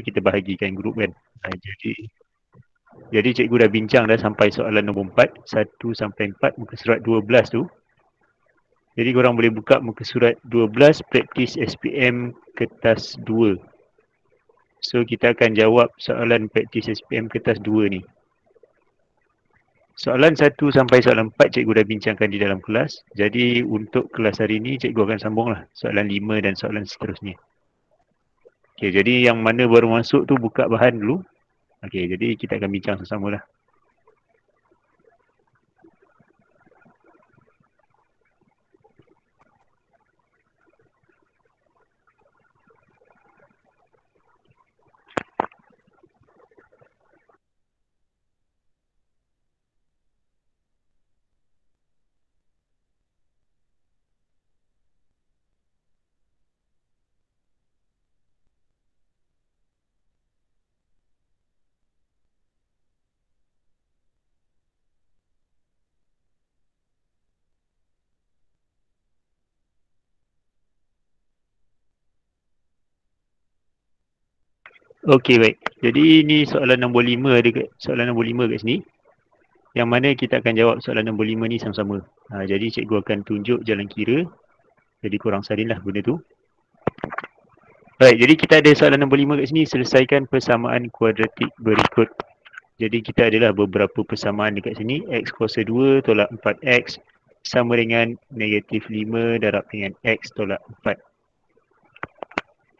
kita bahagikan grup kan. Jadi cikgu dah bincang dah sampai soalan nombor 4, 1 sampai 4 muka surat 12 tu. Jadi korang boleh buka muka surat 12 praktis SPM kertas 2. So kita akan jawab soalan praktis SPM kertas 2 ni. Soalan 1 sampai soalan 4 cikgu dah bincangkan di dalam kelas. Jadi untuk kelas hari ni cikgu akan sambunglah soalan 5 dan soalan seterusnya. Okey, jadi yang mana baru masuk tu buka bahan dulu. Okey, jadi kita akan bincang sama-sama lah. Okey, baik. Jadi ni soalan nombor 5 ada soalan nombor 5 kat sini. Yang mana kita akan jawab soalan nombor 5 ni sama-sama. Jadi cikgu akan tunjuk jalan kira. Jadi korang salinlah benda tu. Baik, jadi kita ada soalan nombor 5 kat sini. Selesaikan persamaan kuadratik berikut. Jadi kita adalah beberapa persamaan dekat sini. X kuasa 2 tolak 4X sama dengan negatif 5 darab dengan X tolak 4.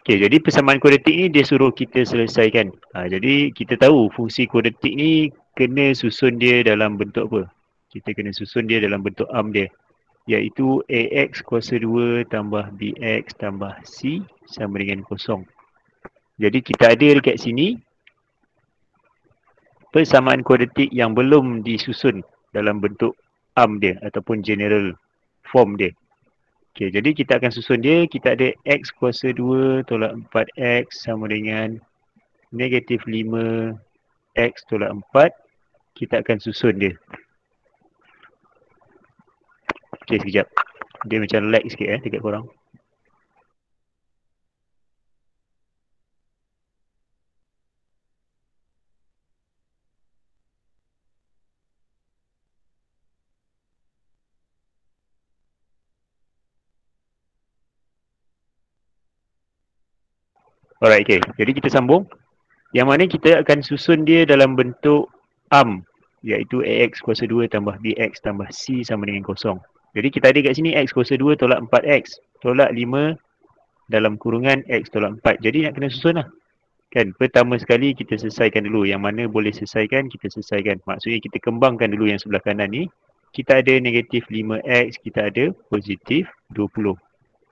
Okey, jadi persamaan kuadratik ni dia suruh kita selesaikan. Jadi kita tahu fungsi kuadratik ni kena susun dia dalam bentuk apa? Kita kena susun dia dalam bentuk arm dia. Iaitu AX kuasa 2 tambah BX tambah C sama dengan kosong. Jadi kita ada dekat sini persamaan kuadratik yang belum disusun dalam bentuk arm dia ataupun general form dia. Okey, jadi kita akan susun dia. Kita ada X kuasa 2 tolak 4X sama dengan negatif 5 X tolak 4. Kita akan susun dia. Okey, sekejap. Dia macam lag sikit dekat korang. Alright, okay. Jadi kita sambung. Yang mana kita akan susun dia dalam bentuk arm. Iaitu AX kuasa 2 tambah BX tambah C sama dengan kosong. Jadi kita ada kat sini X kuasa 2 tolak 4X. Tolak 5 dalam kurungan X tolak 4. Jadi nak kena susun lah. Kan, pertama sekali kita selesaikan dulu. Yang mana boleh selesaikan, kita selesaikan. Maksudnya kita kembangkan dulu yang sebelah kanan ni. Kita ada negatif 5X, kita ada positif 20.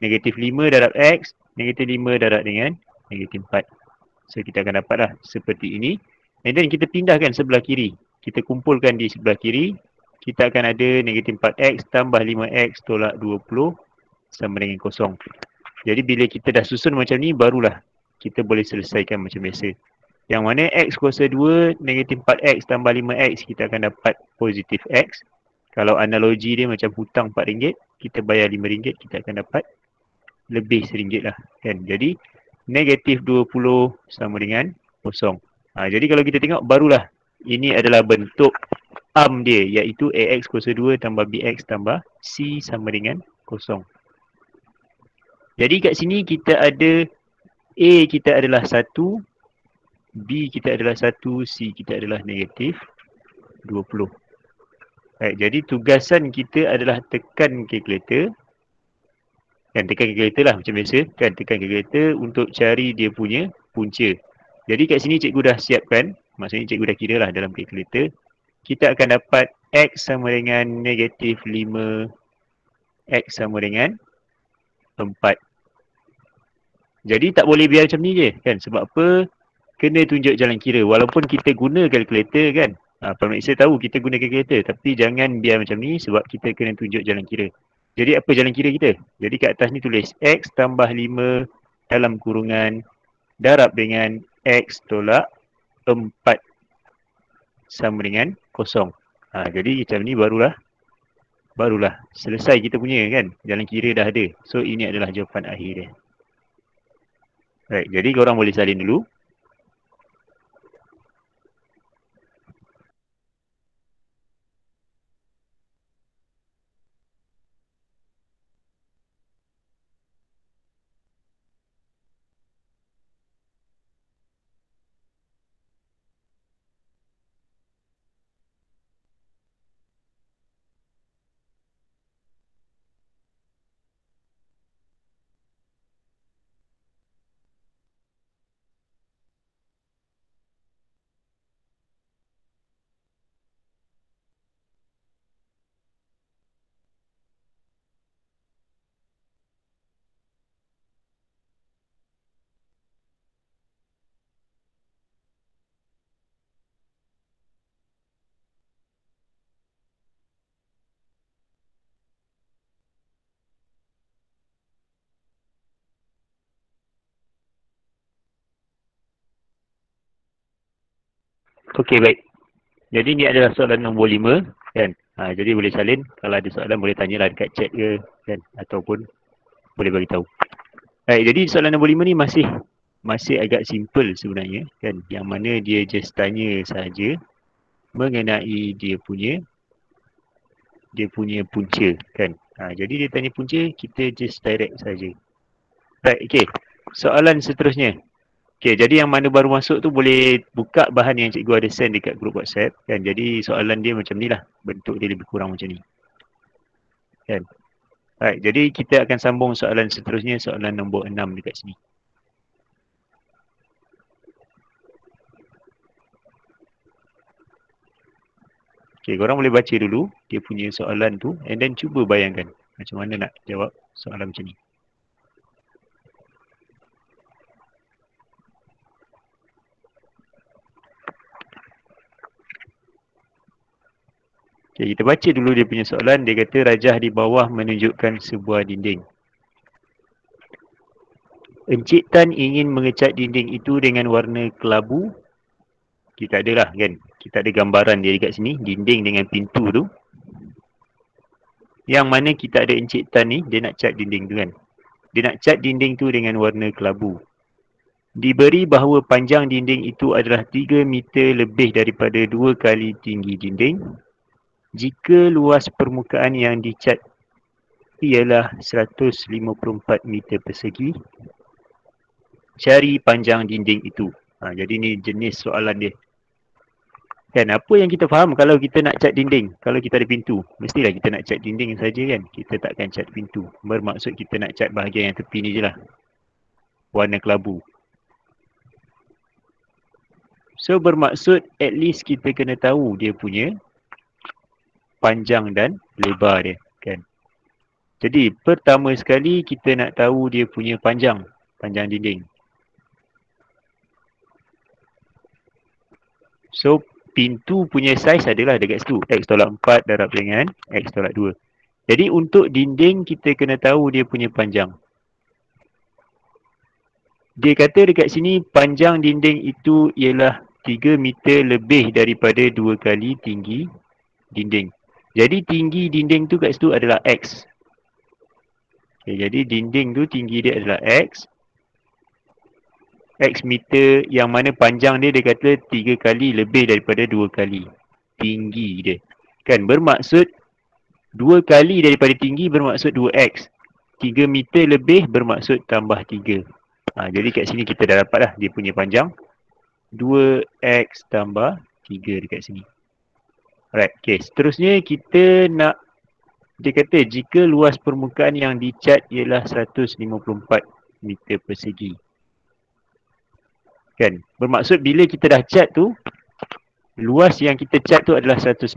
Negatif 5 darab X, negatif 5 darab dengan negatif 4. So kita akan dapatlah seperti ini. And then kita pindahkan sebelah kiri. Kita kumpulkan di sebelah kiri. Kita akan ada negatif 4X tambah 5X tolak 20 sama dengan kosong. Jadi bila kita dah susun macam ni, barulah kita boleh selesaikan macam biasa. Yang mana X kuasa 2 negatif 4X tambah 5X, kita akan dapat positif X. Kalau analogi dia macam hutang RM4, kita bayar RM5, kita akan dapat lebih RM1 lah. Kan? Jadi negatif 20 sama dengan kosong. Jadi kalau kita tengok, barulah ini adalah bentuk arm dia, iaitu AX kuasa 2 tambah BX tambah C sama dengan kosong. Jadi kat sini kita ada A kita adalah 1, B kita adalah 1, C kita adalah negatif 20. Baik, jadi tugasan kita adalah tekan kalkulator. Kan, tekan kalkulator lah macam biasa. Kan, tekan kalkulator untuk cari dia punya punca. Jadi kat sini cikgu dah siapkan. Maksudnya cikgu dah kira lah dalam kalkulator. Kita akan dapat X sama dengan negatif 5. X sama dengan 4. Jadi tak boleh biar macam ni je. Kan, sebab apa? Kena tunjuk jalan kira. Walaupun kita guna kalkulator kan. Pemirsa tahu kita guna kalkulator. Tapi jangan biar macam ni sebab kita kena tunjuk jalan kira. Jadi apa jalan kira kita? Jadi kat atas ni tulis X tambah 5 dalam kurungan darab dengan X tolak 4 sama dengan kosong. Jadi macam ni barulah selesai kita punya kan. Jalan kira dah ada. So ini adalah jawapan akhir dia. Right, jadi korang boleh salin dulu. Okey, baik. Jadi ni adalah soalan nombor 5 kan. Jadi boleh salin, kalau ada soalan boleh tanyalah dekat chat ke kan, ataupun boleh bagi tahu. Baik, jadi soalan nombor 5 ni masih agak simple sebenarnya kan, yang mana dia just tanya saja mengenai dia punya punca kan. Jadi dia tanya punca, kita just direct saja. Right, okey. Soalan seterusnya. Okey, jadi yang mana baru masuk tu boleh buka bahan yang cikgu ada send dekat grup WhatsApp kan. Jadi soalan dia macam ni lah. Bentuk dia lebih kurang macam ni. Kan. Right, jadi kita akan sambung soalan seterusnya, soalan nombor 6 dekat sini. Okey, korang boleh baca dulu dia punya soalan tu and then cuba bayangkan macam mana nak jawab soalan macam ni. Okay, kita baca dulu dia punya soalan. Dia kata rajah di bawah menunjukkan sebuah dinding. Encik Tan ingin mengecat dinding itu dengan warna kelabu. Kita ada lah kan. Kita ada gambaran dia dekat sini. Dinding dengan pintu tu. Yang mana kita ada Encik Tan ni. Dia nak cat dinding tu kan. Dia nak cat dinding tu dengan warna kelabu. Diberi bahawa panjang dinding itu adalah 3 meter lebih daripada 2 kali tinggi dinding. Jika luas permukaan yang dicat ialah 154 meter persegi, cari panjang dinding itu. Jadi ni jenis soalan dia. Kan, apa yang kita faham kalau kita nak cat dinding, kalau kita ada pintu, mestilah kita nak cat dinding saja kan. Kita takkan cat pintu. Bermaksud kita nak cat bahagian yang tepi ni je lah. Warna kelabu. So bermaksud at least kita kena tahu dia punya panjang dan lebar dia kan. Jadi pertama sekali kita nak tahu dia punya panjang dinding. So pintu punya saiz adalah dekat situ, X tolak 4 darab dengan X tolak 2. Jadi untuk dinding kita kena tahu dia punya panjang. Dia kata dekat sini panjang dinding itu ialah 3 meter lebih daripada 2 kali tinggi dinding. Jadi tinggi dinding tu kat situ adalah X. Okay, jadi dinding tu tinggi dia adalah X. X meter yang mana panjang dia kata 3 kali lebih daripada 2 kali tinggi dia. Kan bermaksud 2 kali daripada tinggi bermaksud 2X. 3 meter lebih bermaksud tambah 3. Jadi kat sini kita dah dapat lah dia punya panjang 2X tambah 3 dekat sini. Alright, okay. Seterusnya kita nak, dia kata jika luas permukaan yang dicat ialah 154 meter persegi. Kan? Bermaksud bila kita dah cat tu, luas yang kita cat tu adalah 154.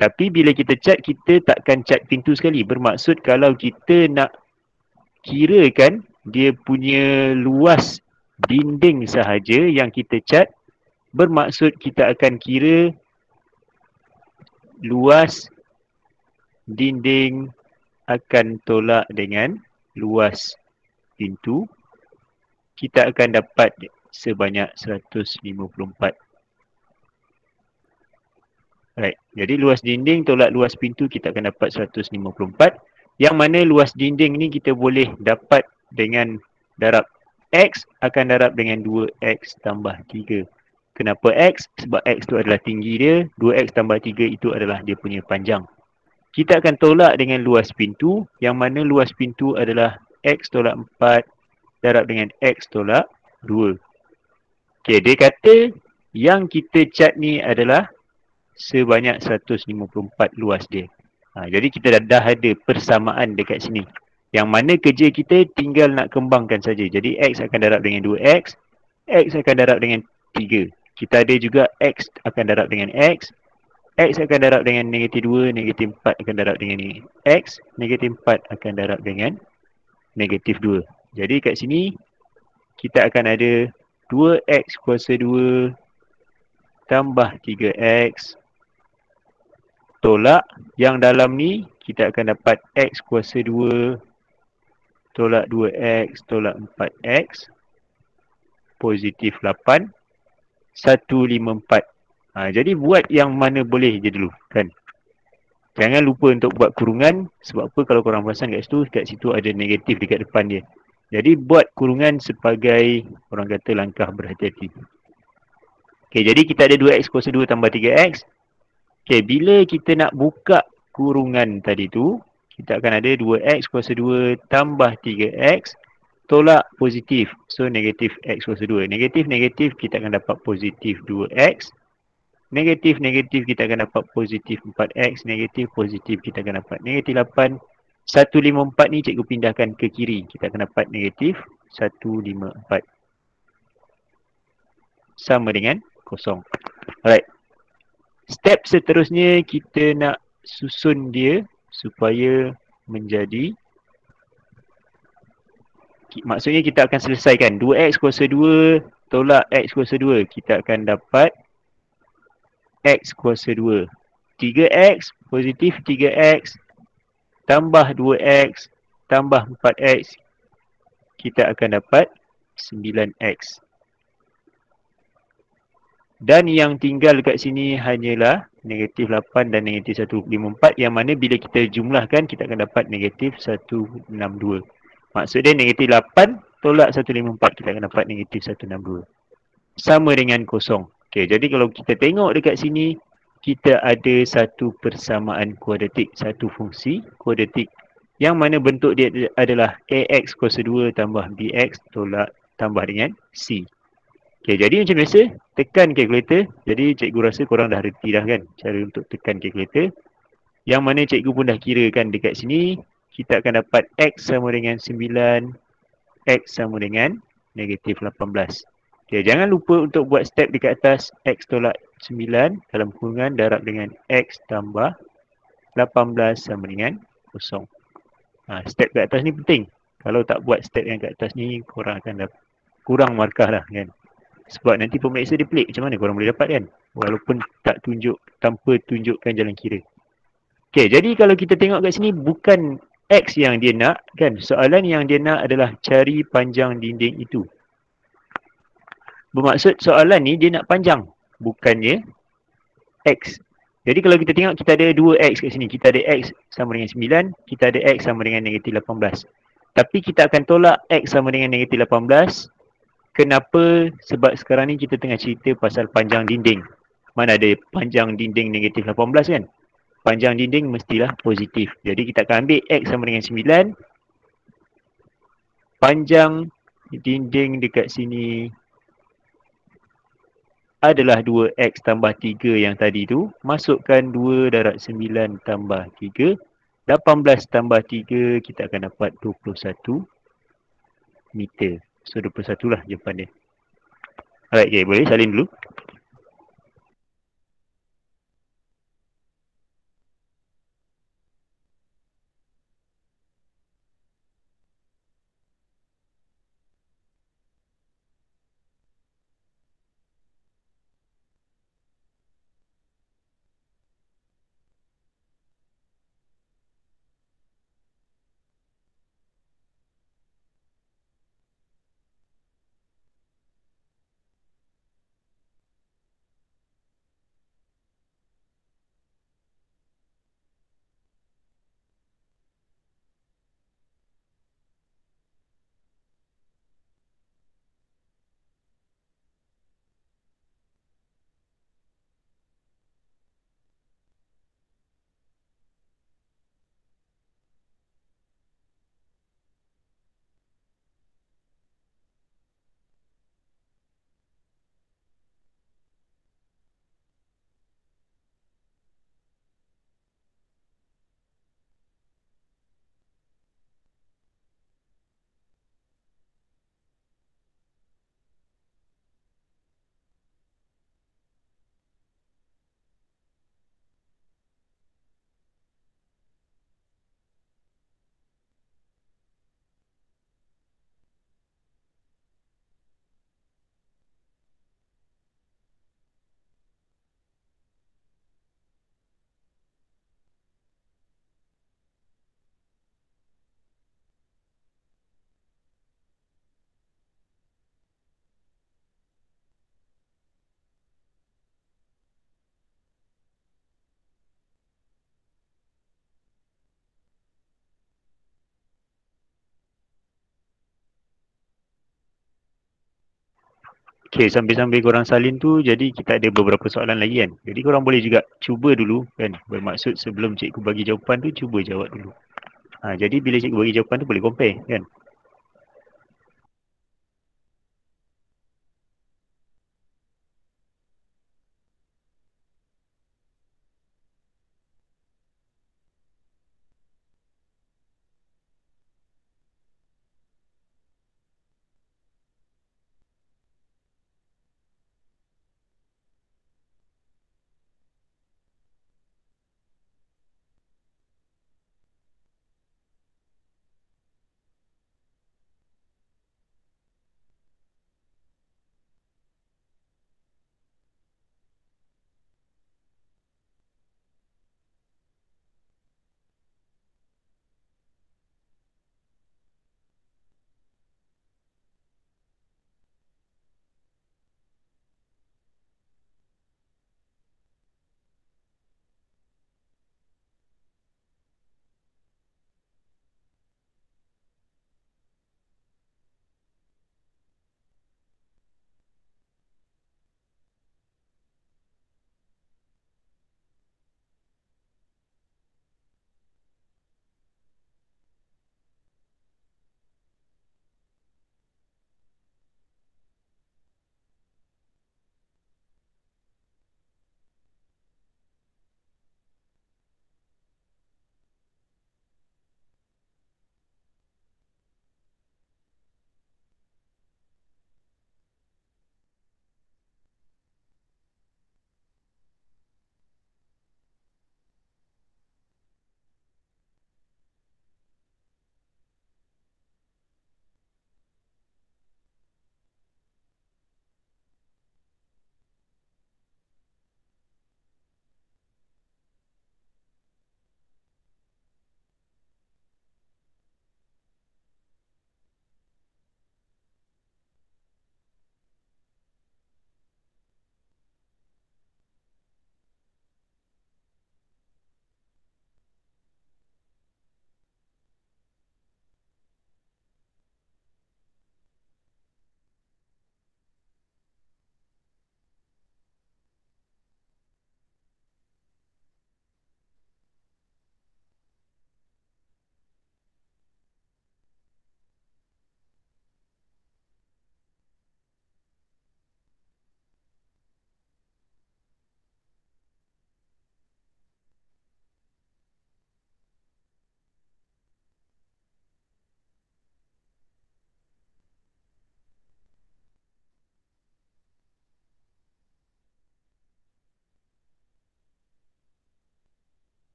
Tapi bila kita cat, kita takkan cat pintu sekali. Bermaksud kalau kita nak kirakan dia punya luas dinding sahaja yang kita cat, bermaksud kita akan kira luas dinding akan tolak dengan luas pintu. Kita akan dapat sebanyak 154. Right. Jadi luas dinding tolak luas pintu kita akan dapat 154. Yang mana luas dinding ni kita boleh dapat dengan darab X akan darab dengan 2X tambah 3. Kenapa X? Sebab X tu adalah tinggi dia. 2X tambah 3 itu adalah dia punya panjang. Kita akan tolak dengan luas pintu. Yang mana luas pintu adalah X tolak 4 darab dengan X tolak 2. Okay, dia kata yang kita cat ni adalah sebanyak 154 luas dia. Jadi kita dah ada persamaan dekat sini. Yang mana kerja kita tinggal nak kembangkan saja. Jadi X akan darab dengan 2X. X akan darab dengan 3. Kita ada juga X akan darab dengan X. X akan darab dengan negatif 2. Negatif 4 akan darab dengan X. Negatif 4 akan darab dengan negatif 2. Jadi kat sini kita akan ada 2X kuasa 2 tambah 3X tolak yang dalam ni kita akan dapat X kuasa 2 tolak 2X tolak 4X positif 8 154. Jadi buat yang mana boleh je dulu kan. Jangan lupa untuk buat kurungan. Sebab apa, kalau korang perasan kat situ ada negatif dekat depan dia. Jadi buat kurungan sebagai orang kata langkah berhati-hati. Okay, jadi kita ada 2x kuasa 2 tambah 3x. Okay, bila kita nak buka kurungan tadi tu, kita akan ada 2x kuasa 2 tambah 3x tolak positif. So negatif x kuasa 2. Negatif kita akan dapat positif 2x. Negatif kita akan dapat positif 4x. Negatif positif kita akan dapat negatif 8. 154 ni cikgu pindahkan ke kiri. Kita akan dapat negatif 154. Sama dengan kosong. Alright. Step seterusnya kita nak susun dia supaya menjadi, maksudnya kita akan selesaikan 2x kuasa 2 tolak x kuasa 2. Kita akan dapat x kuasa 2. 3x positif 3x tambah 2x tambah 4x. Kita akan dapat 9x. Dan yang tinggal kat sini hanyalah negatif 8 dan negatif 154, yang mana bila kita jumlahkan kita akan dapat negatif 162. Maksud dia negatif 8 tolak 154, kita akan dapat negatif 162. Sama dengan kosong. Okay, jadi kalau kita tengok dekat sini, kita ada satu persamaan kuadratik, satu fungsi kuadratik yang mana bentuk dia adalah ax kuasa 2 tambah bx tolak tambah dengan c. Okay, jadi macam biasa, tekan kalkulator. Jadi cikgu rasa korang dah reti dah kan cara untuk tekan kalkulator. Yang mana cikgu pun dah kirakan dekat sini. Kita akan dapat x sama dengan 9, x sama dengan negatif 18. Okay, jangan lupa untuk buat step dekat atas. X tolak 9 dalam kurungan darab dengan x tambah 18 sama dengan kosong. Step kat atas ni penting. Kalau tak buat step yang kat atas ni, korang akan kurang markah lah kan. Sebab nanti pemeriksa dia pelik, macam mana korang boleh dapat kan, walaupun tak tunjuk, tanpa tunjukkan jalan kira. Okay, jadi kalau kita tengok kat sini, bukan x yang dia nak kan. Soalan yang dia nak adalah cari panjang dinding itu. Bermaksud soalan ni dia nak panjang, bukannya x. Jadi kalau kita tengok, kita ada 2x kat sini. Kita ada x sama dengan 9, kita ada x sama dengan negatif 18. Tapi kita akan tolak x sama dengan negatif 18. Kenapa? Sebab sekarang ni kita tengah cerita pasal panjang dinding. Mana ada panjang dinding negatif 18 kan? Panjang dinding mestilah positif. Jadi kita akan ambil x sama dengan 9. Panjang dinding dekat sini adalah 2x tambah 3 yang tadi tu. Masukkan 2 darab 9 tambah 3. 18 tambah 3, kita akan dapat 21 meter. So 21 lah jawapan dia. Alright, okay, boleh salin dulu. Okay, sambil-sambil korang salin tu, jadi kita ada beberapa soalan lagi kan. Jadi korang boleh juga cuba dulu kan. Bermaksud sebelum cikgu bagi jawapan tu, cuba jawab dulu. Jadi bila cikgu bagi jawapan tu boleh compare kan.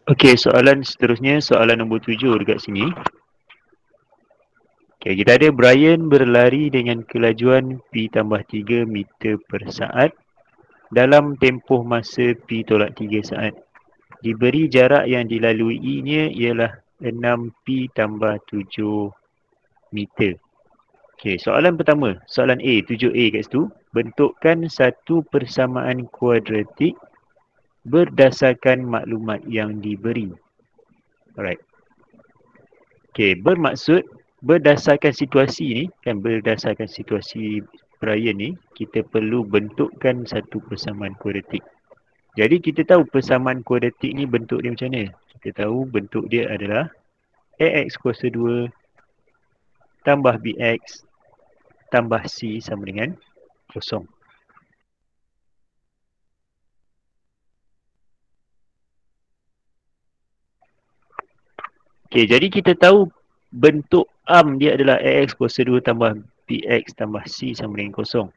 Okay, soalan seterusnya, soalan nombor 7 dekat sini. Okay, kita ada Brian berlari dengan kelajuan P tambah 3 meter per saat dalam tempoh masa P tolak 3 saat. Diberi jarak yang dilaluinya ialah 6P tambah 7 meter. Okay, soalan pertama, soalan A, 7A kat situ. Bentukkan satu persamaan kuadratik berdasarkan maklumat yang diberi. Alright. Okay, bermaksud berdasarkan situasi ni, kan berdasarkan situasi Brian ni, kita perlu bentukkan satu persamaan kuadratik. Jadi kita tahu persamaan kuadratik ni bentuk dia macam mana. Kita tahu bentuk dia adalah AX kuasa 2 tambah BX tambah C sama dengan kosong. Okay, jadi kita tahu bentuk arm dia adalah AX kuasa 2 tambah BX tambah C sama dengan kosong.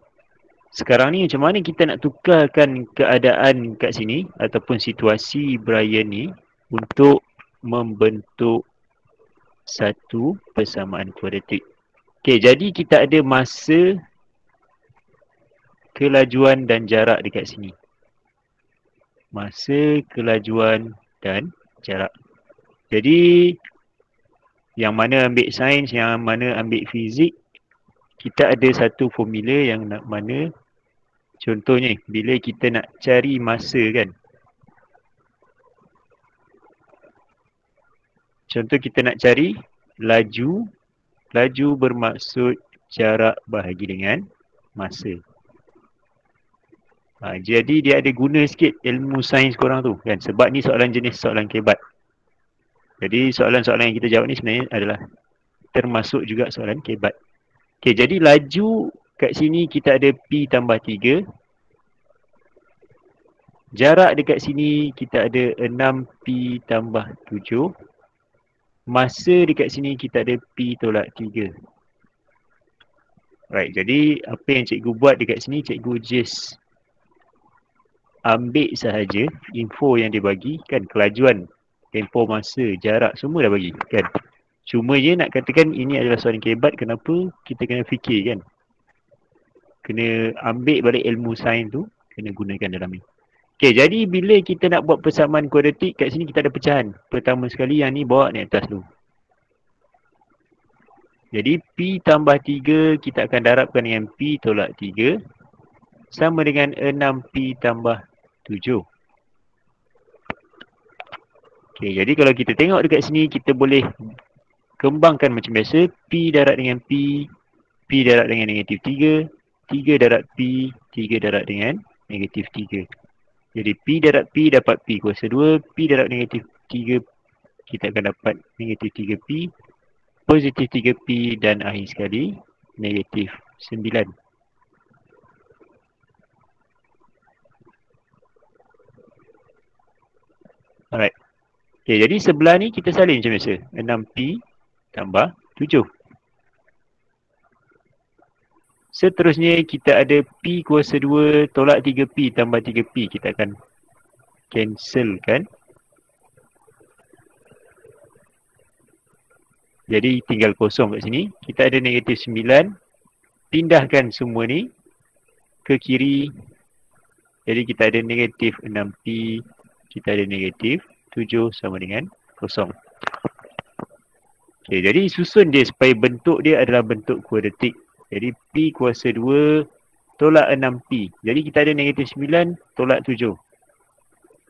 Sekarang ni macam mana kita nak tukarkan keadaan kat sini ataupun situasi Brian ni untuk membentuk satu persamaan kuadratik. Okay, jadi kita ada masa, kelajuan dan jarak dekat sini. Masa, kelajuan dan jarak. Jadi yang mana ambil sains, yang mana ambil fizik, kita ada satu formula yang nak mana, contohnya bila kita nak cari masa kan. Contoh kita nak cari laju, laju bermaksud jarak bahagi dengan masa. Jadi dia ada guna sikit ilmu sains korang tu kan, sebab ni soalan jenis soalan kebat. Jadi soalan-soalan yang kita jawab ni sebenarnya adalah termasuk juga soalan kebat. Okay, jadi laju kat sini kita ada P tambah 3. Jarak dekat sini kita ada 6P tambah 7. Masa dekat sini kita ada P tolak 3. Right, jadi apa yang cikgu buat dekat sini, cikgu just ambil sahaja info yang dia bagi kan, kelajuan, tempoh masa, jarak semua dah bagi kan. Cuma je nak katakan ini adalah soalan kebat, kenapa kita kena fikir kan. Kena ambil balik ilmu sains tu, kena gunakan dalam ni. Okay, jadi bila kita nak buat persamaan kuadratik, kat sini kita ada pecahan. Pertama sekali yang ni bawa ni atas dulu. Jadi P tambah 3 kita akan darabkan dengan P tolak 3 sama dengan 6P tambah 7. Okay, jadi kalau kita tengok dekat sini, kita boleh kembangkan macam biasa. P darab dengan P darab dengan negatif 3, 3 darab P, 3 darab dengan negatif 3. Jadi P darab P dapat P kuasa 2, P darab negatif 3 kita akan dapat negatif 3P, positif 3P dan akhir sekali negatif 9. Alright. Okay, jadi sebelah ni kita salin macam biasa. 6P tambah 7. Seterusnya kita ada P kuasa 2 tolak 3P tambah 3P. Kita akan cancelkan. Jadi tinggal kosong kat sini. Kita ada negatif 9. Pindahkan semua ni ke kiri. Jadi kita ada negatif 6P. Kita ada negatif 7 sama dengan kosong. Okay, jadi susun dia supaya bentuk dia adalah bentuk kuadratik. Jadi P kuasa 2 tolak 6P. Jadi kita ada negatif 9 tolak 7.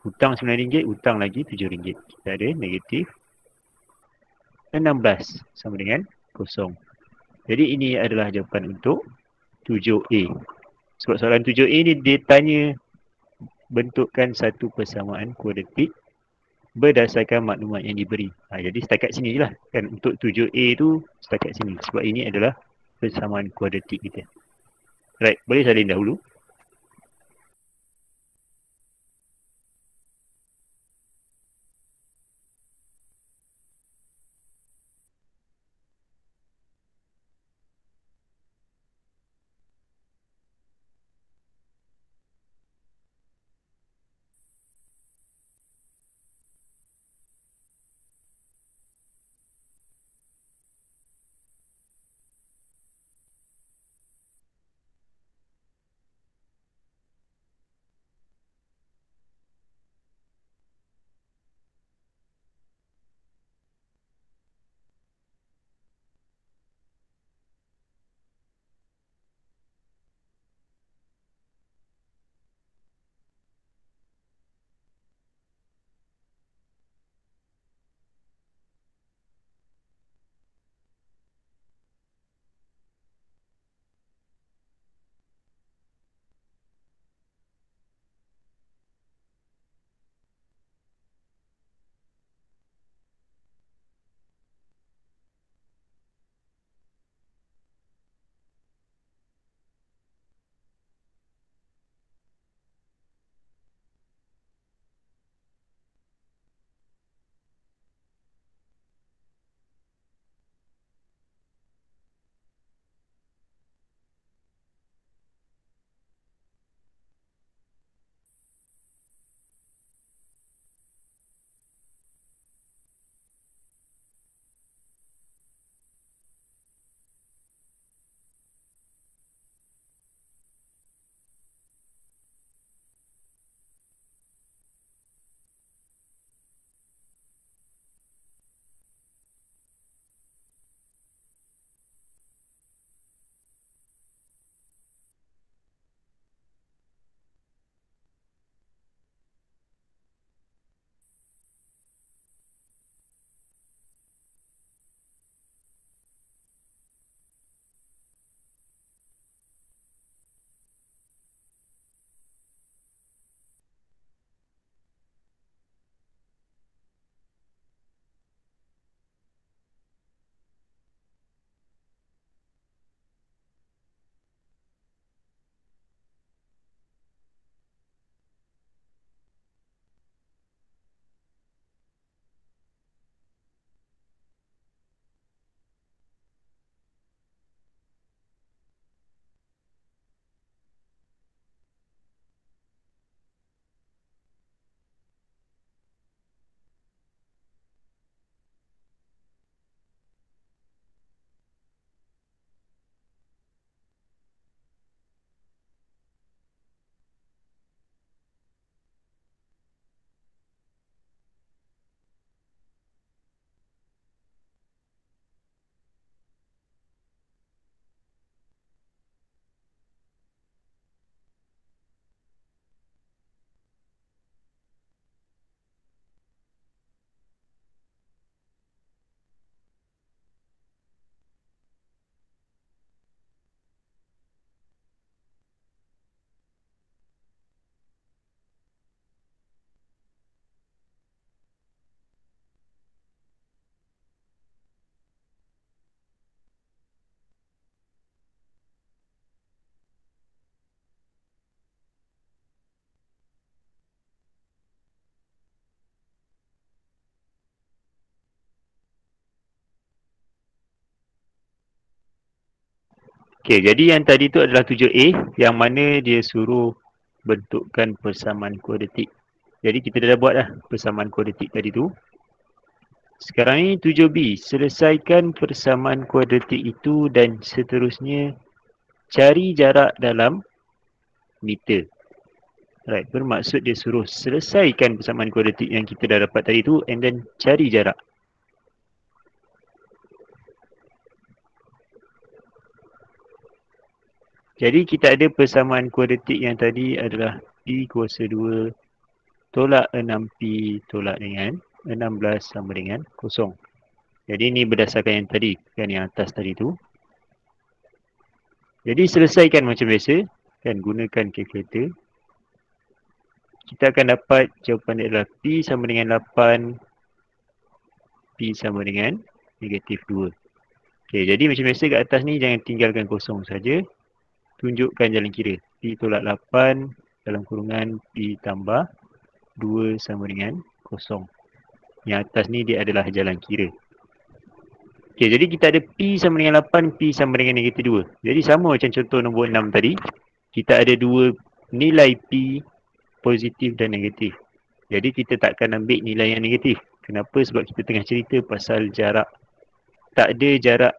Hutang RM9, hutang lagi RM7. Kita ada negatif 16 sama dengan kosong. Jadi ini adalah jawapan untuk 7A. Sebab soalan 7A ni dia tanya bentukkan satu persamaan kuadratik berdasarkan maklumat yang diberi. Jadi setakat sini je lah kan, untuk 7A tu setakat sini. Sebab ini adalah persamaan kuadratik kita. Right, boleh salin dahulu. Okey, jadi yang tadi tu adalah 7A yang mana dia suruh bentukkan persamaan kuadratik. Jadi kita dah buat dah persamaan kuadratik tadi tu. Sekarang ni 7B, selesaikan persamaan kuadratik itu dan seterusnya cari jarak dalam meter. Right, bermaksud dia suruh selesaikan persamaan kuadratik yang kita dah dapat tadi tu and then cari jarak. Jadi kita ada persamaan kuadratik yang tadi adalah P kuasa 2 tolak 6P tolak dengan 16 sama dengan 0. Jadi ini berdasarkan yang tadi, kan yang atas tadi tu. Jadi selesaikan macam biasa, kan gunakan kalkulator. Kita akan dapat jawapan dia adalah P sama dengan 8, P sama dengan negatif 2. Okay, jadi macam biasa kat atas ni jangan tinggalkan kosong saja. Tunjukkan jalan kira. P tolak 8 dalam kurungan P tambah 2 sama dengan 0. Yang atas ni dia adalah jalan kira. Okay, jadi kita ada P sama dengan 8, P sama dengan negatif 2. Jadi sama macam contoh nombor 6 tadi. Kita ada dua nilai P positif dan negatif. Jadi kita takkan ambil nilai yang negatif. Kenapa? Sebab kita tengah cerita pasal jarak. Tak ada jarak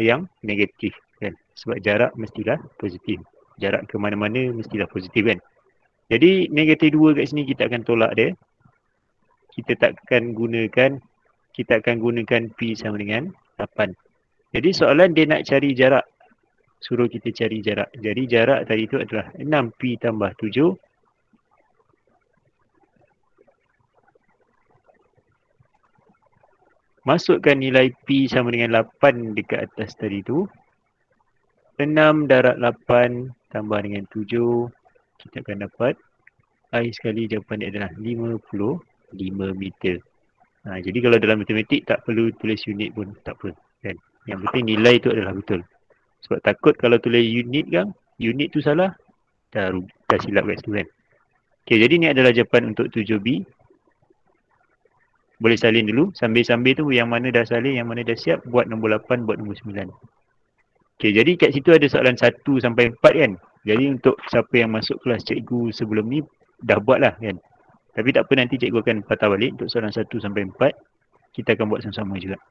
yang negatif, kan? Sebab jarak mestilah positif. Jarak ke mana-mana mestilah positif, kan? Jadi negatif 2 kat sini kita akan tolak dia. Kita akan gunakan P sama dengan 8. Jadi soalan dia nak cari jarak. Suruh kita cari jarak. Jadi jarak tadi tu adalah 6P tambah 7. Masukkan nilai P sama dengan 8 dekat atas tadi tu. 6 darab 8 tambah dengan 7. Kita akan dapat I sekali jawapan dia adalah 55 meter. Jadi kalau dalam matematik tak perlu tulis unit pun tak apa, kan? Yang penting nilai tu adalah betul. Sebab takut kalau tulis unit kan, unit tu salah, dah silap kat situ, kan? Okay, jadi ni adalah jawapan untuk 7B. Boleh salin dulu. Sambil-sambil tu yang mana dah salin, yang mana dah siap, buat nombor 8, buat nombor 9. Okay, jadi kat situ ada soalan 1 sampai 4, kan? Jadi untuk siapa yang masuk kelas cikgu sebelum ni, dah buat lah, kan? Tapi tak apa, nanti cikgu akan patah balik untuk soalan 1 sampai 4. Kita akan buat sama-sama juga.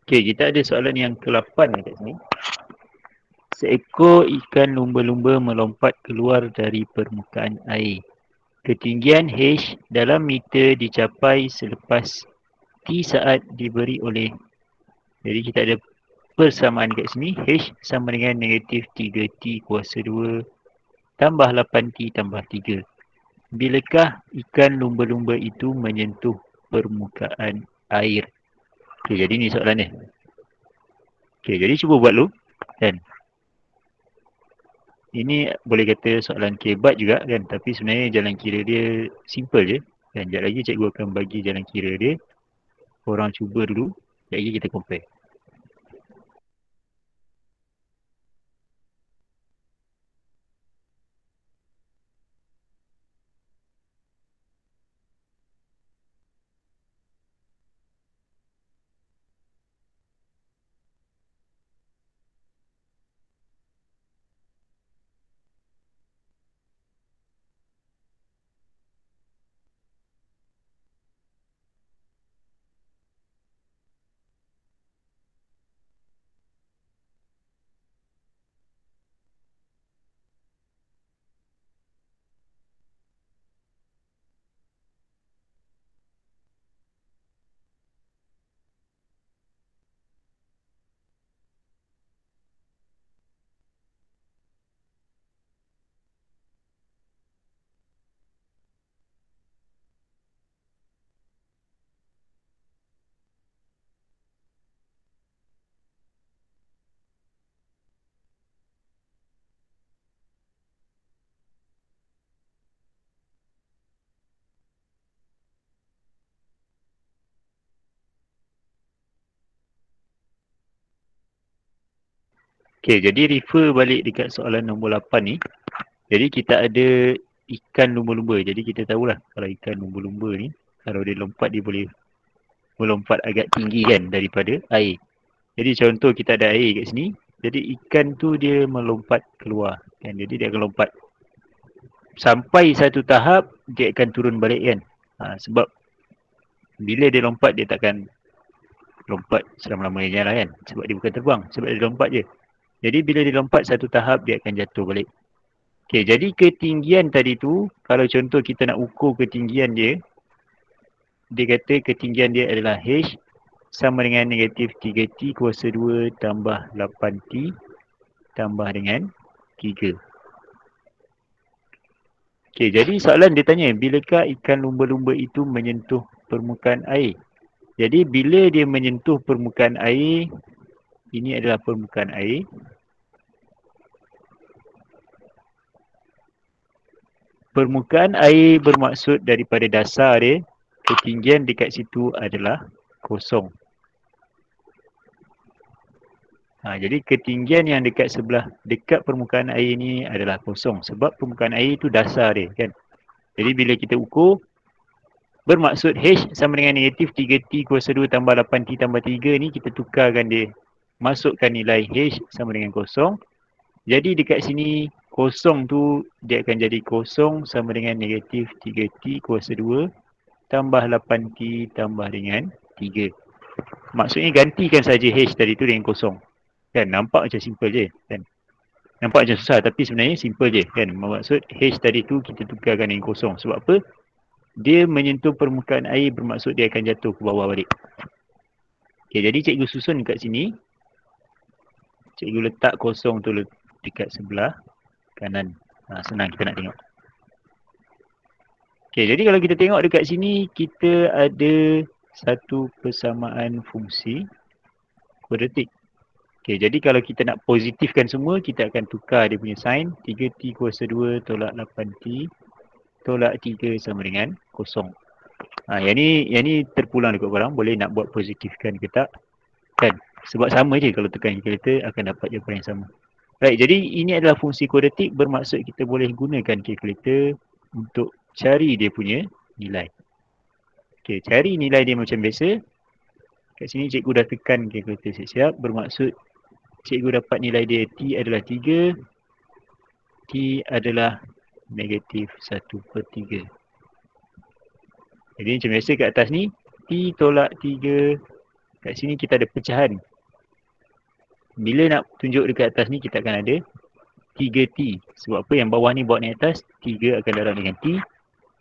Okey, kita ada soalan yang ke-8 kat sini. Seekor ikan lumba-lumba melompat keluar dari permukaan air. Ketinggian H dalam meter dicapai selepas T saat diberi oleh. Jadi kita ada persamaan kat sini. H sama dengan negatif 3T kuasa 2 tambah 8T tambah 3. Bilakah ikan lumba-lumba itu menyentuh permukaan air? Okey, jadi ni soalan dia. Okey, jadi cuba buat dulu. Kan? Ini boleh kata soalan kebat juga kan. Tapi sebenarnya jalan kira dia simple je. Dan sekejap lagi cikgu akan bagi jalan kira dia. Korang cuba dulu. Sekejap lagi kita compare. Okey, jadi refer balik dekat soalan nombor 8 ni. Jadi kita ada ikan lumba-lumba. Jadi kita tahulah kalau ikan lumba-lumba ni, kalau dia lompat dia boleh melompat agak tinggi kan daripada air. Jadi contoh kita ada air kat sini. Jadi ikan tu dia melompat keluar. Kan? Jadi dia akan lompat. Sampai satu tahap dia akan turun balik kan. Sebab bila dia lompat dia takkan lompat selama-lamanya lah kan. Sebab dia bukan terbang. Sebab dia lompat je. Jadi bila dia lompat satu tahap dia akan jatuh balik. Okey, jadi ketinggian tadi tu, kalau contoh kita nak ukur ketinggian dia, dia kata ketinggian dia adalah H sama dengan negatif 3T kuasa 2 tambah 8T tambah dengan 3. Okey, jadi soalan dia tanya, bilakah ikan lumba-lumba itu menyentuh permukaan air? Jadi bila dia menyentuh permukaan air, ini adalah permukaan air. Permukaan air bermaksud daripada dasar dia, ketinggian dekat situ adalah kosong. Jadi ketinggian yang dekat sebelah, dekat permukaan air ni adalah kosong. Sebab permukaan air tu dasar dia kan. Jadi bila kita ukur, bermaksud H sama dengan negatif 3T kuasa 2 tambah 8T tambah 3 ni, kita tukarkan dia. Masukkan nilai H sama dengan kosong. Jadi dekat sini, kosong tu dia akan jadi kosong sama dengan negatif 3T kuasa 2 tambah 8T tambah dengan 3. Maksudnya gantikan saja H tadi tu dengan kosong. Kan nampak macam simple je kan. Nampak macam susah tapi sebenarnya simple je kan. Maksud H tadi tu kita tukarkan dengan kosong. Sebab apa? Dia menyentuh permukaan air bermaksud dia akan jatuh ke bawah balik. Okay, jadi cikgu susun kat sini. Cikgu letak kosong tu dekat sebelah kanan. Senang kita nak tengok. Okay, jadi kalau kita tengok dekat sini, kita ada satu persamaan fungsi kuadratik. Okay, jadi kalau kita nak positifkan semua, kita akan tukar dia punya sign. 3T kuasa 2 tolak 8T tolak 3 sama dengan kosong. Yang ni terpulang dekat korang. Boleh nak buat positifkan ke tak. Kan? Sebab sama je kalau tekan kalkulator akan dapat jawapan yang sama. Baik, jadi ini adalah fungsi kuadratik bermaksud kita boleh gunakan kalkulator untuk cari dia punya nilai. Okay, cari nilai dia macam biasa. Kat sini cikgu dah tekan kalkulator siap-siap. Bermaksud cikgu dapat nilai dia T adalah 3. T adalah negatif 1/3. Jadi macam biasa kat atas ni, T tolak 3 Kat sini kita ada pecahan. Bila nak tunjuk dekat atas ni kita akan ada 3T. Sebab apa? Yang bawah ni bawa naik atas, 3 akan darab dengan T.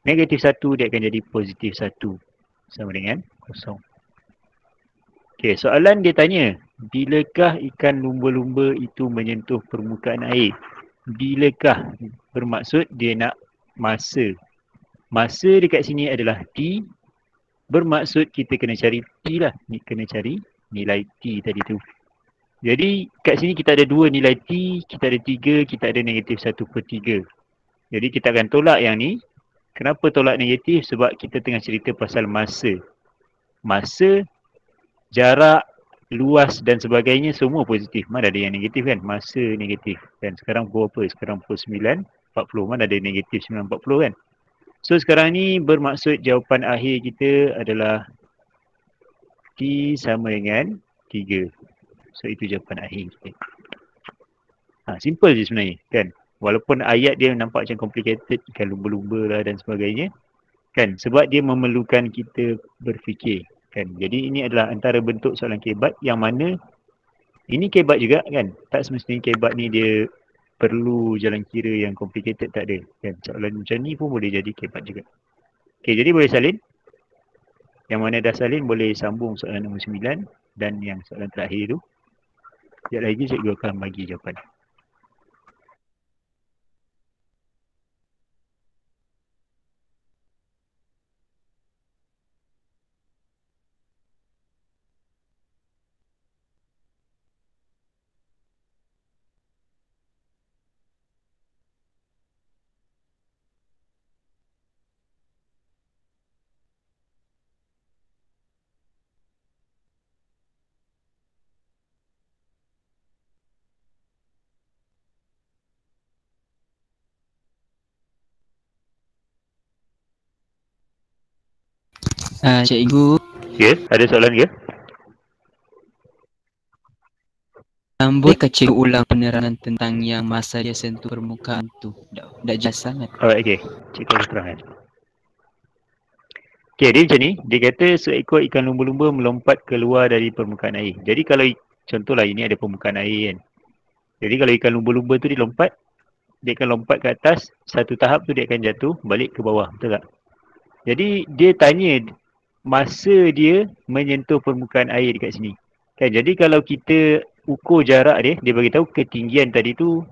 Negatif 1 dia akan jadi positif 1. Sama dengan kosong. Okey, soalan dia tanya, bilakah ikan lumba-lumba itu menyentuh permukaan air? Bilakah? Bermaksud dia nak masa. Masa dekat sini adalah T. Bermaksud kita kena cari T lah. Ni kena cari nilai T tadi tu. Jadi kat sini kita ada 2 nilai T, kita ada 3, kita ada negatif 1/3. Jadi kita akan tolak yang ni. Kenapa tolak negatif? Sebab kita tengah cerita pasal masa. Masa, jarak, luas dan sebagainya semua positif. Mana ada yang negatif kan? Masa negatif. Dan sekarang pukul apa? Sekarang pukul 9.40. Mana ada negatif 9.40 kan? So sekarang ni bermaksud jawapan akhir kita adalah T sama dengan 3. So itu jawapan akhir kita. Simple je sebenarnya kan. Walaupun ayat dia nampak macam complicated, ikan lumba-lumba lah dan sebagainya. Kan, sebab dia memerlukan kita berfikir. Kan. Jadi ini adalah antara bentuk soalan kebat yang mana ini kebat juga kan. Tak semestinya kebat ni dia perlu jalan kira yang complicated, tak ada. Kan. Soalan macam ni pun boleh jadi kebat juga. Okay, jadi boleh salin. Yang mana dah salin boleh sambung soalan nombor 9 dan yang soalan terakhir tu. Sekejap lagi cikgu akan bagi jawapan. Cikgu, Ya, ada soalan ke? bolehkah cikgu ulang penerangan tentang yang masa dia sentuh permukaan tu? Tak jelas sangat. Alright, okay. Cikgu akan terangkan. Okay, dia macam ni. Dia kata seekor ikan lumba-lumba melompat keluar dari permukaan air. Jadi kalau contohlah ini ada permukaan air kan. Jadi kalau ikan lumba-lumba tu dia lompat, dia akan lompat ke atas, satu tahap tu dia akan jatuh balik ke bawah. Betul tak? Jadi dia tanya masa dia menyentuh permukaan air dekat sini. Kan, jadi kalau kita ukur jarak dia, dia bagi tahu ketinggian tadi tu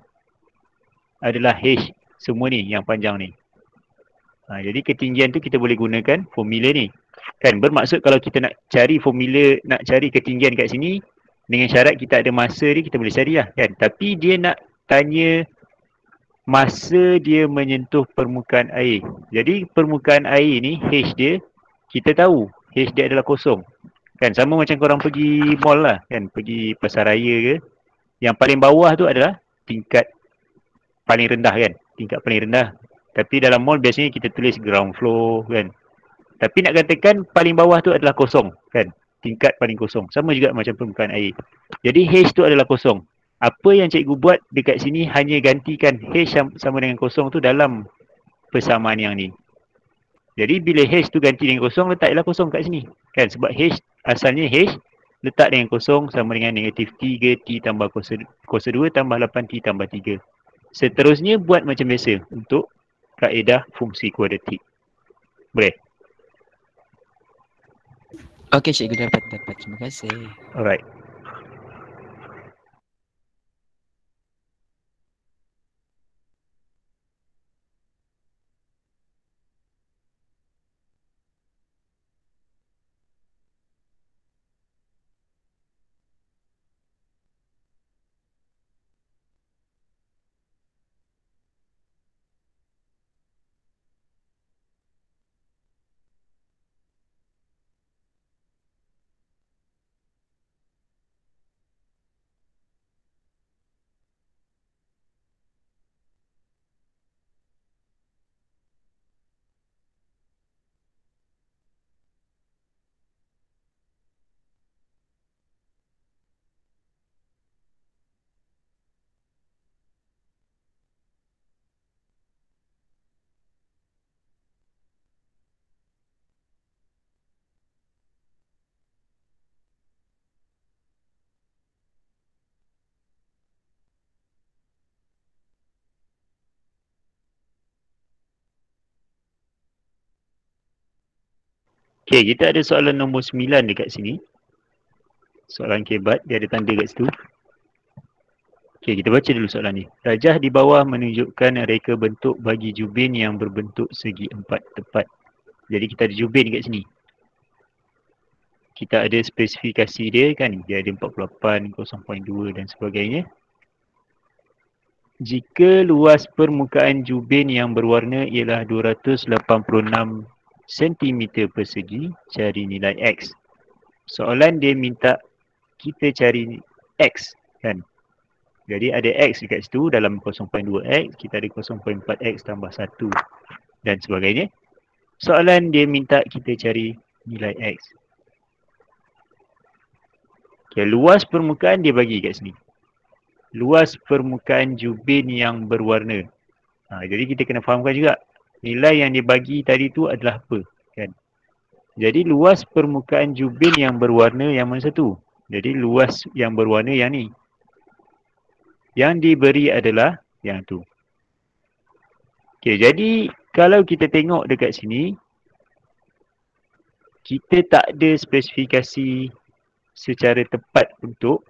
adalah H semua ni yang panjang ni. Jadi ketinggian tu kita boleh gunakan formula ni. Kan bermaksud kalau kita nak cari formula, nak cari ketinggian kat sini, dengan syarat kita ada masa dia, kita boleh cari lah kan. Tapi dia nak tanya masa dia menyentuh permukaan air. Jadi permukaan air ni, H dia, kita tahu H dia adalah kosong. Kan sama macam korang pergi mall lah kan, pergi pasaraya ke. Yang paling bawah tu adalah tingkat paling rendah kan, tingkat paling rendah. Tapi dalam mall biasanya kita tulis ground floor kan. Tapi nak katakan paling bawah tu adalah kosong kan. Tingkat paling kosong. Sama juga macam permukaan air. Jadi H tu adalah kosong. Apa yang cikgu buat dekat sini hanya gantikan H sama dengan kosong tu dalam persamaan yang ni. Jadi bila H tu ganti dengan kosong, letaklah kosong kat sini. Kan sebab H asalnya H letak dengan kosong sama dengan negatif 3 T tambah kuasa 2 tambah 8 T tambah 3. Seterusnya buat macam biasa untuk kaedah fungsi kuadratik. Boleh? Okey cikgu, dapat. Terima kasih. Alright. Okay, kita ada soalan nombor 9 dekat sini. Soalan kebat, dia ada tanda kat situ. Okay, kita baca dulu soalan ni. Rajah di bawah menunjukkan reka bentuk bagi jubin yang berbentuk segi empat tepat. Jadi kita ada jubin kat sini. Kita ada spesifikasi dia kan. Dia ada 48, 0.2 dan sebagainya. Jika luas permukaan jubin yang berwarna ialah 286 cm persegi, cari nilai X. Soalan dia minta kita cari X kan. Jadi ada X dekat situ dalam 0.2X, kita ada 0.4X tambah 1 dan sebagainya. Soalan dia minta kita cari nilai X. Okay, luas permukaan dia bagi kat sini. Luas permukaan jubin yang berwarna. Jadi kita kena fahamkan juga nilai yang dia bagi tadi tu adalah apa kan. Jadi luas permukaan jubin yang berwarna yang mana satu? Jadi luas yang berwarna yang ni. Yang diberi adalah yang tu. Okay, jadi kalau kita tengok dekat sini, kita tak ada spesifikasi secara tepat untuk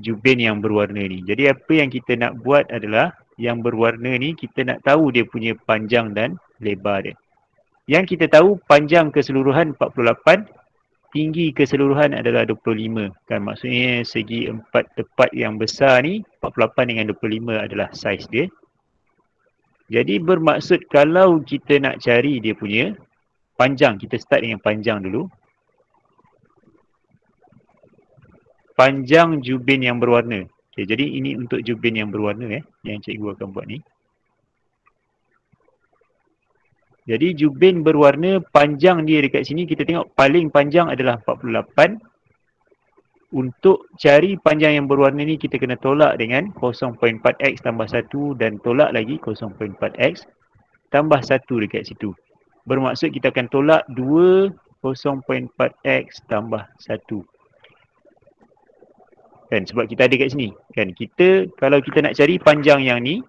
jubin yang berwarna ni. Jadi apa yang kita nak buat adalah yang berwarna ni kita nak tahu dia punya panjang dan lebar dia. Yang kita tahu panjang keseluruhan 48, tinggi keseluruhan adalah 25 kan, maksudnya segi empat tepat yang besar ni 48 dengan 25 adalah saiz dia. Jadi bermaksud kalau kita nak cari dia punya panjang, kita start dengan panjang dulu. Panjang jubin yang berwarna. Okay, jadi ini untuk jubin yang berwarna yang cikgu akan buat ni. Jadi jubin berwarna, panjang dia dekat sini kita tengok paling panjang adalah 48. Untuk cari panjang yang berwarna ni kita kena tolak dengan 0.4x tambah 1 dan tolak lagi 0.4x tambah 1 dekat situ. Bermaksud kita akan tolak 2 0.4x tambah 1. Kan sebab kita ada kat sini. Kan kita kalau kita nak cari panjang yang ni,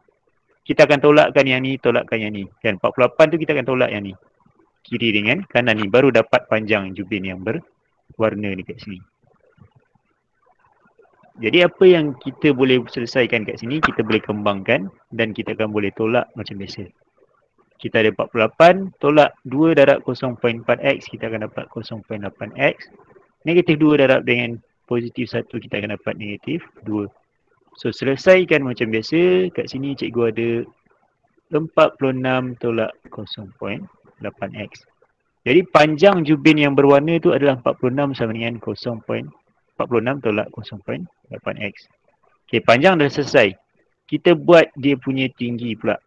kita akan tolakkan yang ni, tolakkan yang ni. Kan 48 tu kita akan tolak yang ni. Kiri dengan kanan ni baru dapat panjang jubin yang berwarna dekat sini. Jadi apa yang kita boleh selesaikan kat sini, kita boleh kembangkan dan kita akan boleh tolak macam biasa. Kita ada 48, tolak 2 darab 0.4x, kita akan dapat 0.8x. Negatif 2 darab dengan positif 1, kita akan dapat negatif 2. So selesaikan macam biasa, kat sini cikgu ada 46 tolak 0.8x. Jadi panjang jubin yang berwarna tu adalah 46 sama dengan 0.46 tolak 0.8x. Okay, panjang dah selesai. Kita buat dia punya tinggi pula.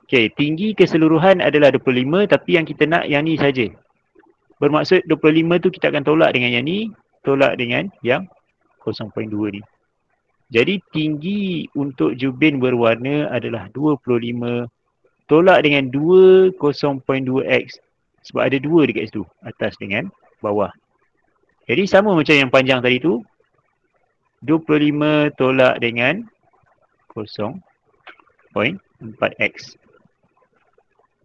Okay, tinggi keseluruhan adalah 25 tapi yang kita nak yang ni saja. Bermaksud 25 tu kita akan tolak dengan yang ni, tolak dengan yang 0.2 ni. Jadi tinggi untuk jubin berwarna adalah 25 tolak dengan 2 0.2x. Sebab ada 2 dekat situ, atas dengan bawah. Jadi sama macam yang panjang tadi tu. 25 tolak dengan 0.4x.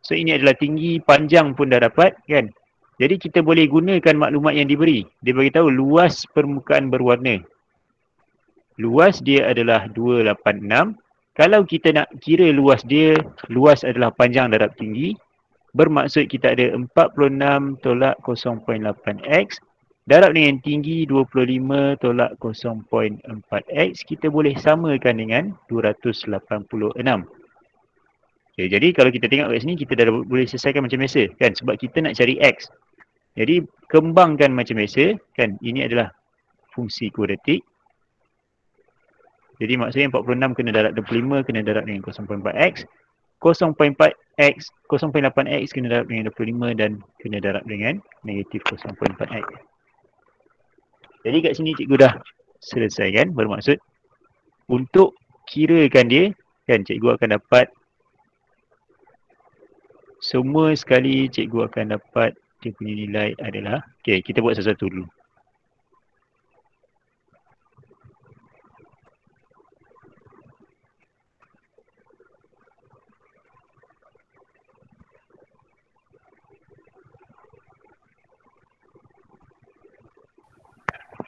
So ini adalah tinggi, panjang pun dah dapat kan. Jadi kita boleh gunakan maklumat yang diberi. Dia beritahu luas permukaan berwarna. Luas dia adalah 286. Kalau kita nak kira luas dia, luas adalah panjang darab tinggi. Bermaksud kita ada 46 tolak 0.8x. Darab dengan tinggi 25 tolak 0.4x. Kita boleh samakan dengan 286. Okay, jadi kalau kita tengok kat sini, kita dah boleh selesaikan macam biasa kan. Sebab kita nak cari x. Jadi kembangkan macam biasa kan. Ini adalah fungsi kuadratik. Jadi maksudnya 46 kena darab 25 kena darab dengan 0.4x. 0.4x, 0.8x kena darab dengan 25 dan kena darab dengan negatif 0.4x. Jadi kat sini cikgu dah selesai kan. Bermaksud untuk kirakan dia kan, cikgu akan dapat semua sekali cikgu akan dapat dia punya nilai adalah, okay, kita buat satu-satu dulu.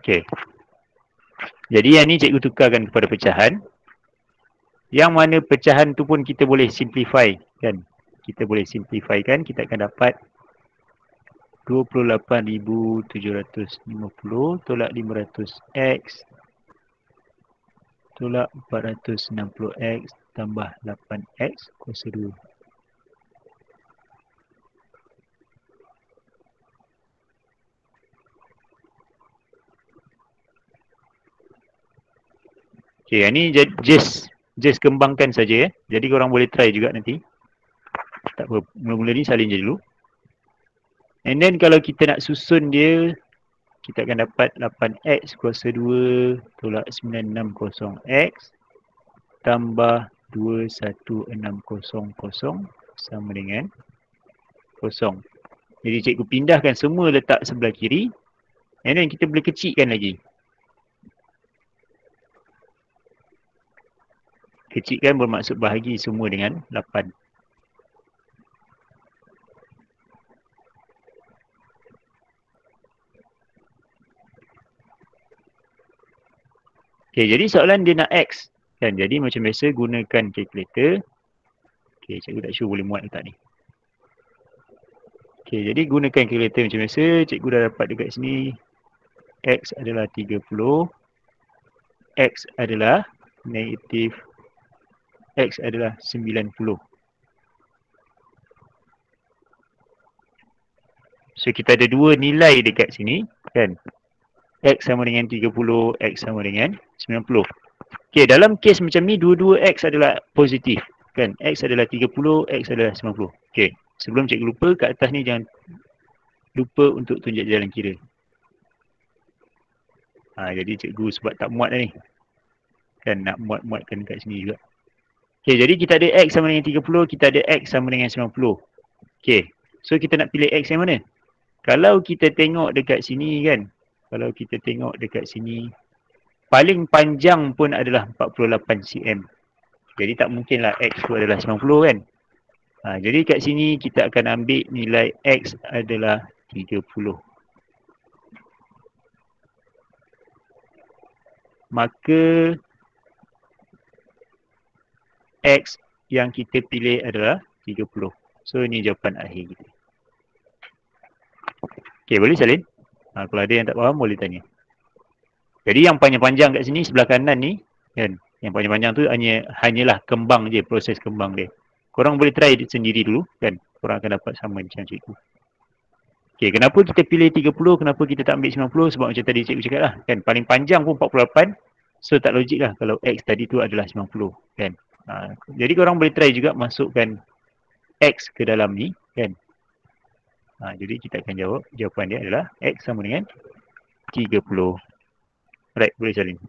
Okey. Jadi yang ni cikgu tukarkan kepada pecahan. Yang mana pecahan tu pun kita boleh simplify kan. Kita boleh simplify kan, kita akan dapat 28,750 tolak 500x tolak 460x tambah 8x kuasa 2. Okay, yang ni just kembangkan saja ya. Jadi korang boleh try juga nanti. Tak apa, mula-mula ni salin je dulu. And then kalau kita nak susun dia, kita akan dapat 8x kuasa 2 tolak 960x tambah 2160 sama dengan 0. Jadi cikgu pindahkan semua letak sebelah kiri. And then kita boleh kecilkan lagi. Kecilkan bermaksud bahagi semua dengan 8. Okay, jadi soalan dia nak X. Kan? Jadi macam biasa gunakan kalkulator. Okay, cikgu tak sure boleh muat letak ni. Okay, jadi gunakan kalkulator macam biasa. Cikgu dah dapat dekat sini. X adalah 30. X adalah negatif. X adalah 90. So kita ada dua nilai dekat sini. Kan? X sama dengan 30, X sama dengan 90. Okay, dalam kes macam ni, dua-dua X adalah positif. Kan? X adalah 30, X adalah 90. Okay, sebelum cikgu lupa, kat atas ni jangan lupa untuk tunjuk jalan kira. Jadi cikgu sebab tak muat dah ni. Kan nak muat-muatkan kat sini juga. Okay, jadi kita ada X sama dengan 30, kita ada X sama dengan 90. Okay, so kita nak pilih X yang mana? Kalau kita tengok dekat sini kan, kalau kita tengok dekat sini, paling panjang pun adalah 48 cm. Jadi tak mungkinlah X tu adalah 90 kan. Jadi kat sini kita akan ambil nilai X adalah 30. Maka X yang kita pilih adalah 30. So ini jawapan akhir kita. Okay, boleh salin? Kalau ada yang tak faham boleh tanya. Jadi yang panjang-panjang kat sini sebelah kanan ni kan, yang panjang-panjang tu hanyalah kembang je, proses kembang dia. Korang boleh try sendiri dulu kan. Korang akan dapat sama macam cikgu. Okay, kenapa kita pilih 30, kenapa kita tak ambil 90? Sebab macam tadi cikgu cakap lah kan, paling panjang pun 48. So tak logik lah kalau X tadi tu adalah 90 kan. Jadi korang boleh try juga masukkan X ke dalam ni kan. Jadi kita akan jawab, jawapan dia adalah X sama dengan 30. Right, boleh salin.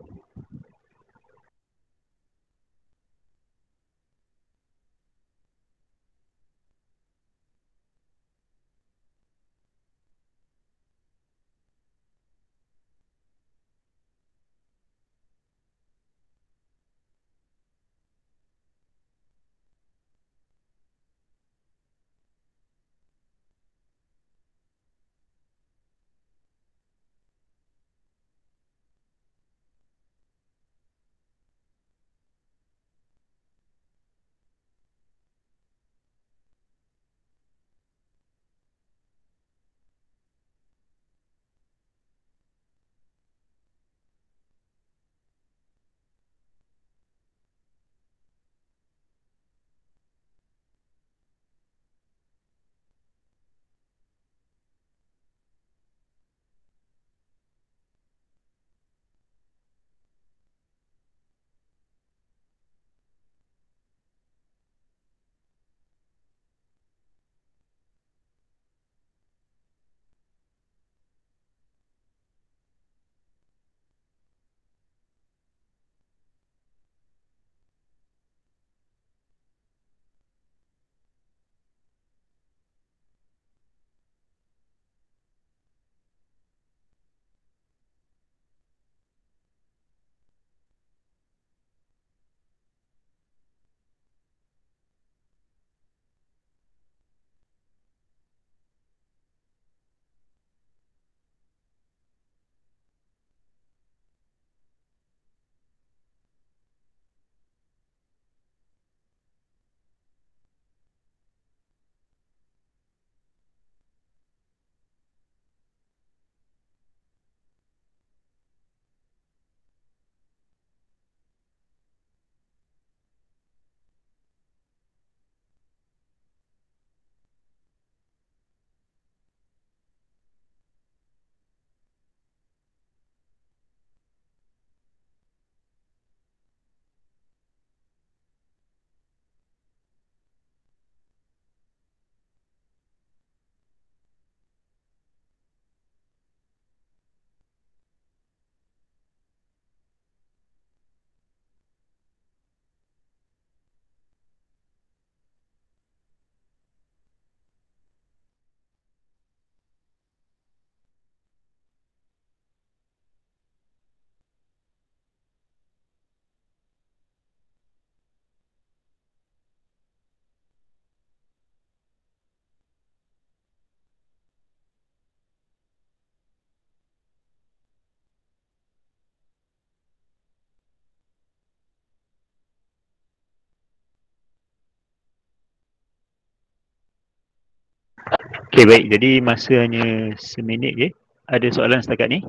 Okay, baik. Jadi masa hanya seminit je. Ada soalan setakat ni?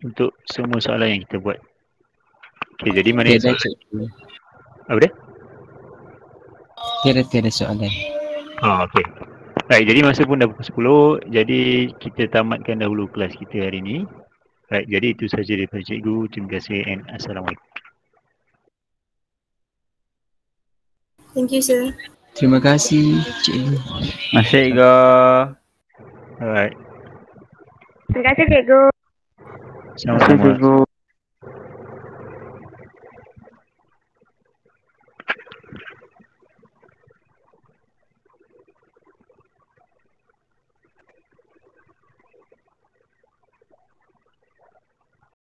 Untuk semua soalan yang kita buat. Okay, jadi mana yang Tiada soalan? cikgu. Apa dia? Tiada soalan. Okay. Baik, jadi masa pun dah pukul 10. Jadi kita tamatkan dahulu kelas kita hari ni. Baik, jadi itu sahaja daripada cikgu. Terima kasih and Assalamualaikum. Thank you, sir. Terima kasih cikgu. Masih go. Alright. Terima kasih, cikgu. Sama-sama. Cikgu.